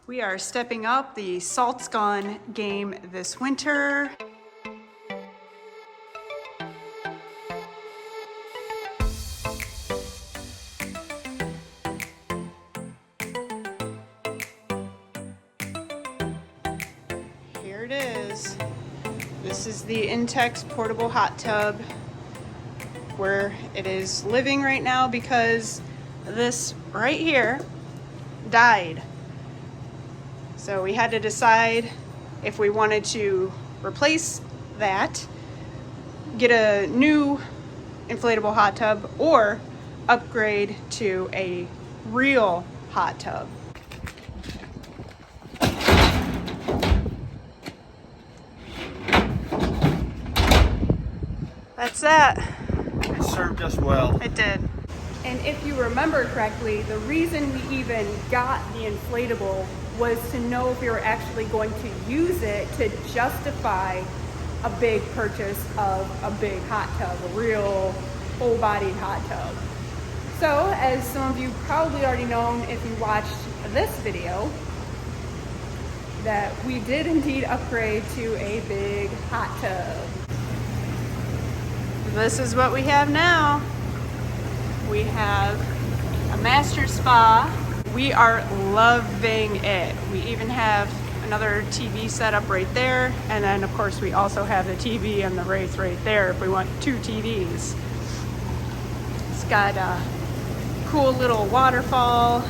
We are stepping up the Salt's Gone game this winter. Here it is. This is the Intex portable hot tub where it is living right now because this right here died. So we had to decide if we wanted to replace that, get a new inflatable hot tub, or upgrade to a real hot tub. That's that. It served us well. It did. And if you remember correctly, the reason we even got the inflatable was to know if we were actually going to use it to justify a big purchase of a big hot tub, a real full-bodied hot tub. So, as some of you probably already know if you watched this video, that we did indeed upgrade to a big hot tub. This is what we have now. We have a master spa. We are loving it. We even have another TV set up right there. And then of course we also have the TV and the race right there if we want two TVs. It's got a cool little waterfall,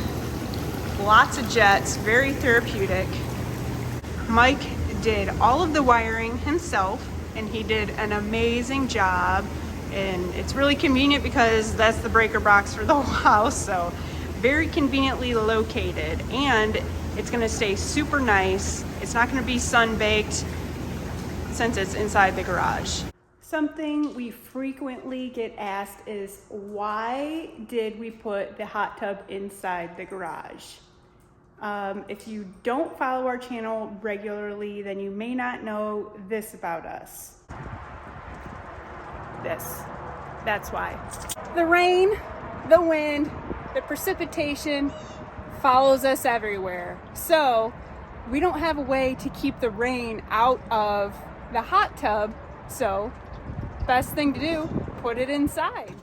lots of jets, very therapeutic. Mike did all of the wiring himself and he did an amazing job. And it's really convenient because that's the breaker box for the whole house. So very conveniently located, and it's gonna stay super nice. It's not gonna be sun-baked since it's inside the garage. Something we frequently get asked is, why did we put the hot tub inside the garage? If you don't follow our channel regularly, then you may not know this about us. That's why. The rain, the wind, the precipitation follows us everywhere. So we don't have a way to keep the rain out of the hot tub. So best thing to do, put it inside.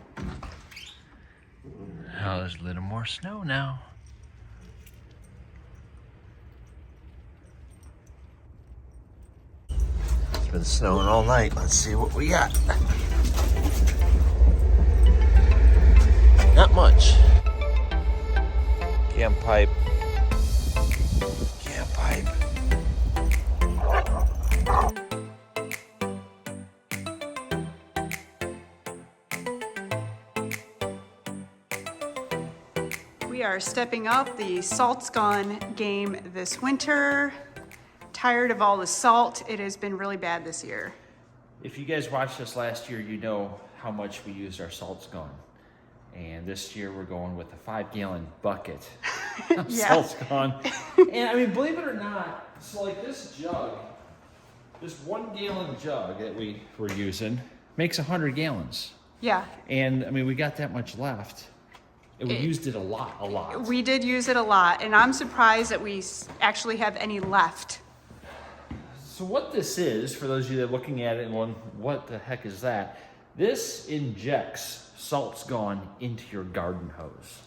Oh, there's a little more snow now. It's been snowing all night. Let's see what we got. Not much. Cam pipe. Cam pipe. We are stepping up the Salt's Gone game this winter. Tired of all the salt. It has been really bad this year. If you guys watched us last year, you know how much we used our Salt's Gone. And this year we're going with a 5-gallon bucket of Salt's Gone. And I mean, believe it or not, so like this jug, this 1-gallon jug that we were using makes 100 gallons. Yeah. And I mean, we got that much left. And we used it a lot. We did use it a lot, and I'm surprised that we actually have any left. So what this is, for those of you that are looking at it and going, what the heck is that? This injects Salt's Gone into your garden hose.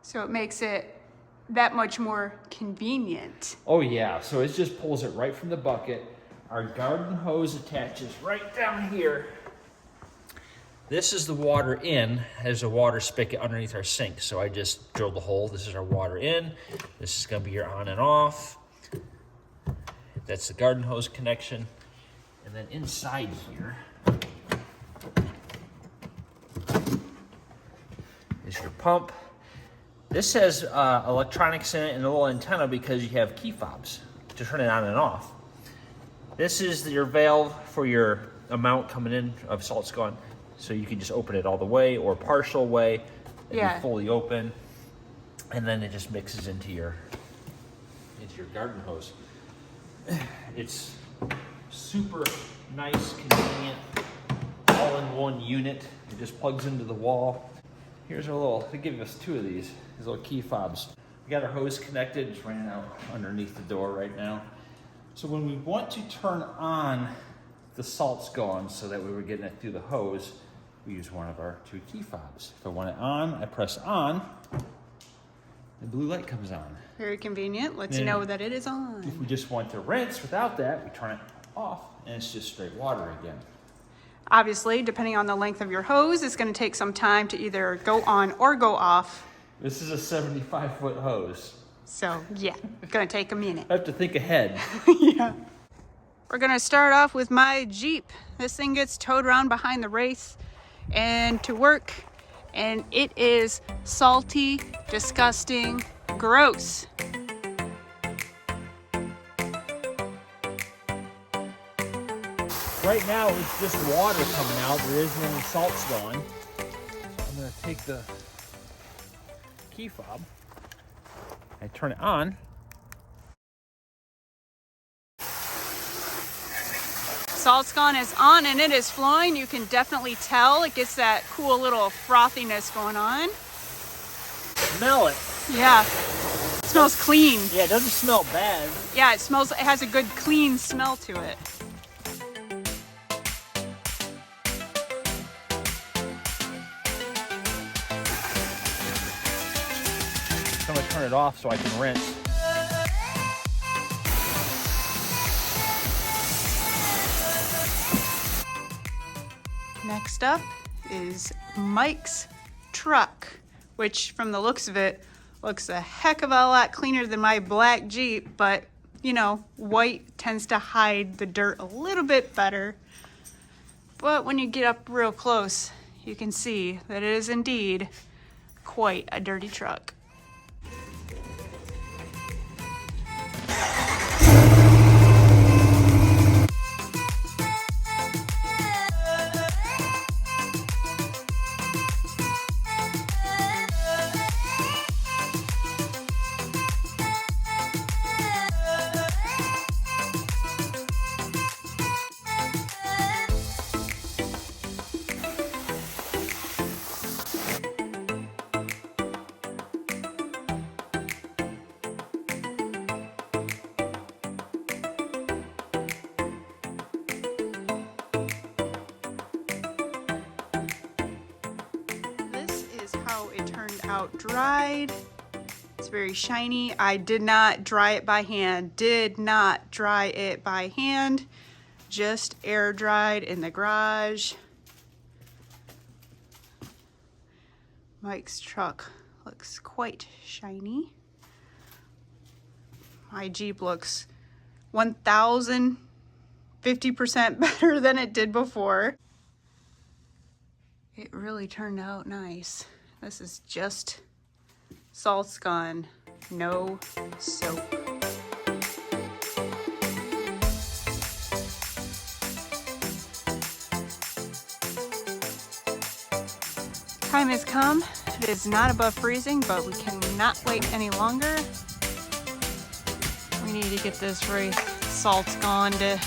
So it makes it that much more convenient. Oh yeah, so it just pulls it right from the bucket. Our garden hose attaches right down here. This is the water in. There's a water spigot underneath our sink. So I just drilled the hole. This is our water in. This is gonna be your on and off. That's the garden hose connection. And then inside here is your pump. This has electronics in it and a little antenna because you have key fobs to turn it on and off. This is your valve for your amount coming in of Salt's Gone. So you can just open it all the way or partial way and be fully open. And then it just mixes into your garden hose. It's super nice, convenient, all-in-one unit. It just plugs into the wall. Here's our little, they give us two of these little key fobs. We got our hose connected, it's running out underneath the door right now. So when we want to turn on the salt's gone so that we were getting it through the hose, we use one of our 2 key fobs. If I want it on, I press on, the blue light comes on. Very convenient, lets you know that it is on. If we just want to rinse without that, we turn it off and it's just straight water again. Obviously, depending on the length of your hose, it's going to take some time to either go on or go off. This is a 75-foot hose. So yeah, going to take a minute. I have to think ahead. Yeah. We're going to start off with my Jeep. This thing gets towed around behind the race and to work, and it is salty, disgusting, gross. Right now it's just water coming out. There isn't any salts going. I'm going to take the key fob. I turn it on. Salt's gone is on and it is flowing. You can definitely tell it gets that cool little frothiness going on. Smell it. Yeah. It smells clean. Yeah, it doesn't smell bad. Yeah, it has a good clean smell to it. I'm going to turn it off so I can rinse. Next up is Mike's truck, which from the looks of it looks a heck of a lot cleaner than my black Jeep, but you know, white tends to hide the dirt a little bit better. But when you get up real close, you can see that it is indeed quite a dirty truck. How it turned out dried. It's very shiny. I did not dry it by hand. Just air dried in the garage. Mike's truck looks quite shiny. My Jeep looks 1,050% better than it did before. It really turned out nice. This is just salt's gone, no soap. Time has come. It is not above freezing, but we cannot wait any longer. We need to get this wraith salt's gone to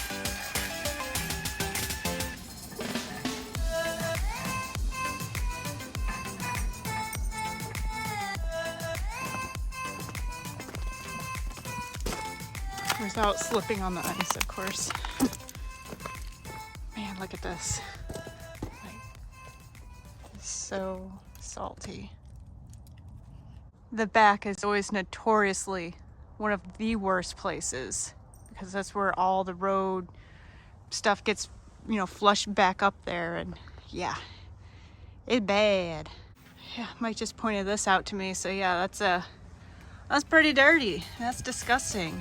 without slipping on the ice, of course. Man, look at this. Like, it's so salty. The back is always notoriously one of the worst places because that's where all the road stuff gets, you know, flushed back up there, and yeah, it's bad. Yeah, Mike just pointed this out to me, so yeah, that's pretty dirty. That's disgusting.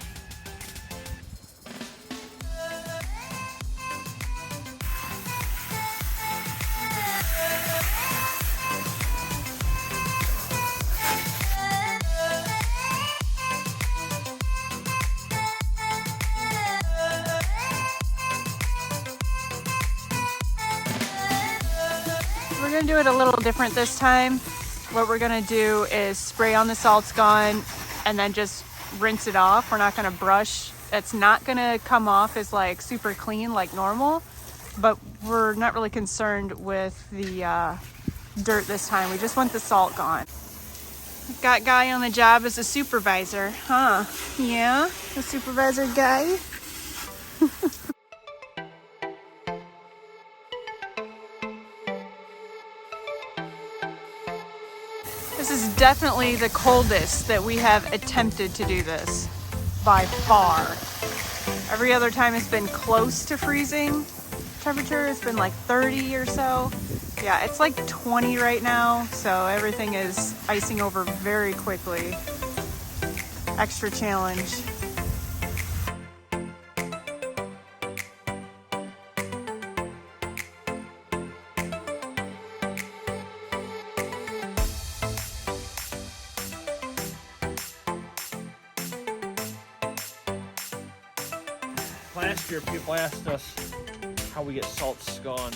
We're gonna do it a little different this time. What we're gonna do is spray on the salt's gone and then just rinse it off. We're not gonna brush. It's not gonna come off as like super clean like normal, but we're not really concerned with the dirt this time. We just want the salt gone. Got guy on the job as a supervisor, huh? Yeah, the supervisor guy. This is definitely the coldest that we have attempted to do this, by far. Every other time it's been close to freezing temperature. It's been like 30 or so. Yeah, it's like 20 right now, so everything is icing over very quickly. Extra challenge. Last year, people asked us how we get salt scone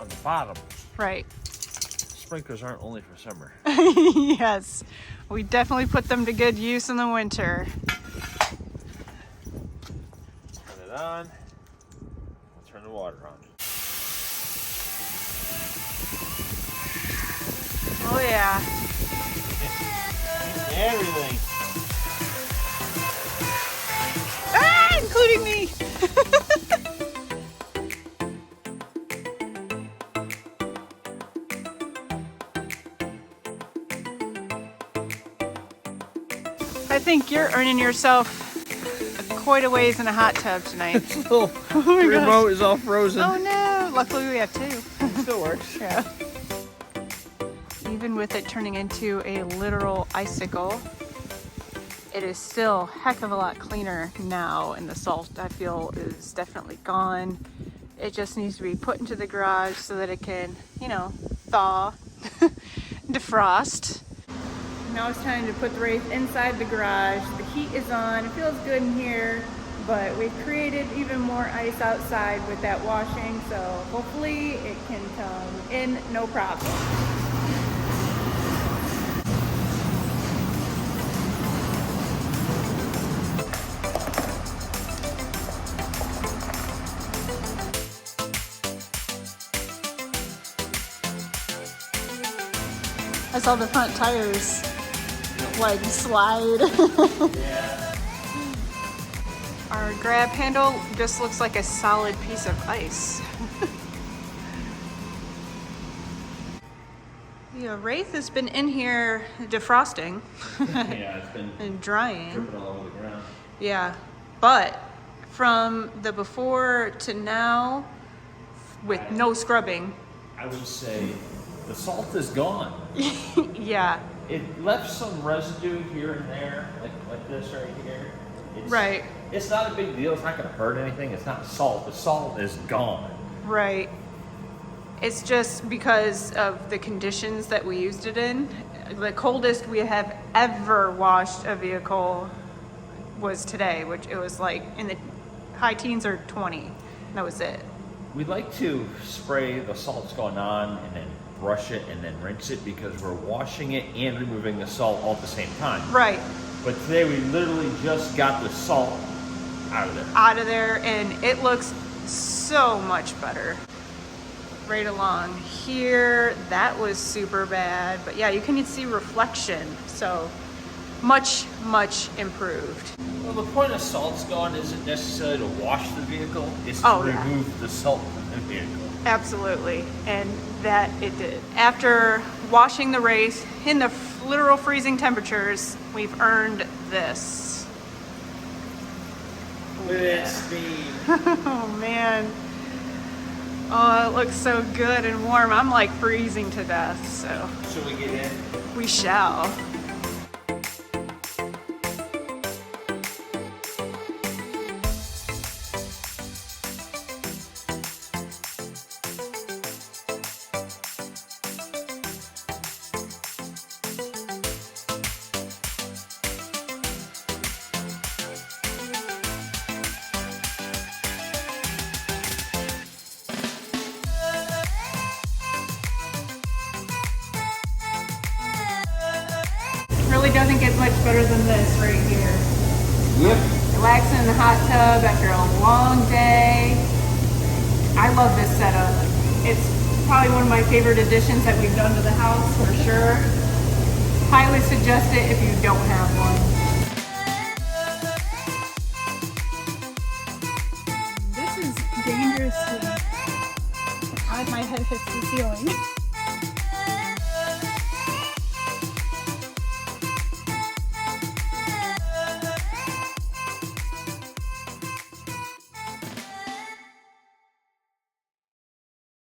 on the bottom. Right. Sprinklers aren't only for summer. Yes, we definitely put them to good use in the winter. Turn it on. We'll turn the water on. Oh yeah. Everything. Ah, including me. I think you're earning yourself quite a ways in a hot tub tonight. Oh my remote is all frozen. Oh no! Luckily we have two. Still works. Yeah. Even with it turning into a literal icicle, it is still a heck of a lot cleaner now, and the salt, I feel, is definitely gone. It just needs to be put into the garage so that it can, you know, thaw, defrost. Now it's time to put the Wraith inside the garage. The heat is on, it feels good in here, but we've created even more ice outside with that washing, so hopefully it can come in no problem. I saw the front tires like slide. Yeah. Our grab handle just looks like a solid piece of ice. The Wraith has been in here defrosting Yeah, it's been and drying. dripping all over the ground. Yeah, but from the before to now, with no scrubbing, I would say the salt is gone. yeah, It left some residue here and there, like this right here. It's, right, It's not a big deal. It's not going to hurt anything. It's not salt. The salt is gone. right. It's just because of the conditions that we used it in. The coldest we have ever washed a vehicle was today, which it was like in the high teens or 20. That was it. We like to spray the salt's gone on and then brush it and then rinse it because we're washing it and removing the salt all at the same time. Right. But today we literally just got the salt out of there. Out of there, and it looks so much better. Right along here, that was super bad, but yeah, you can see reflection, so much improved. Well, the point of salt's gone isn't necessarily to wash the vehicle, it's to yeah. remove the salt from the vehicle. Absolutely, and that it did. After washing the Wraith in the literal freezing temperatures, we've earned this. Look at that steam. Oh man. Oh, it looks so good and warm. I'm like freezing to death, so Should we get in? we shall. Really doesn't get much better than this right here. Yep. Relaxing in the hot tub after a long day. I love this setup. It's probably one of my favorite additions that we've done to the house for sure. Highly suggest it if you don't have one. This is dangerous. My head hits the ceiling.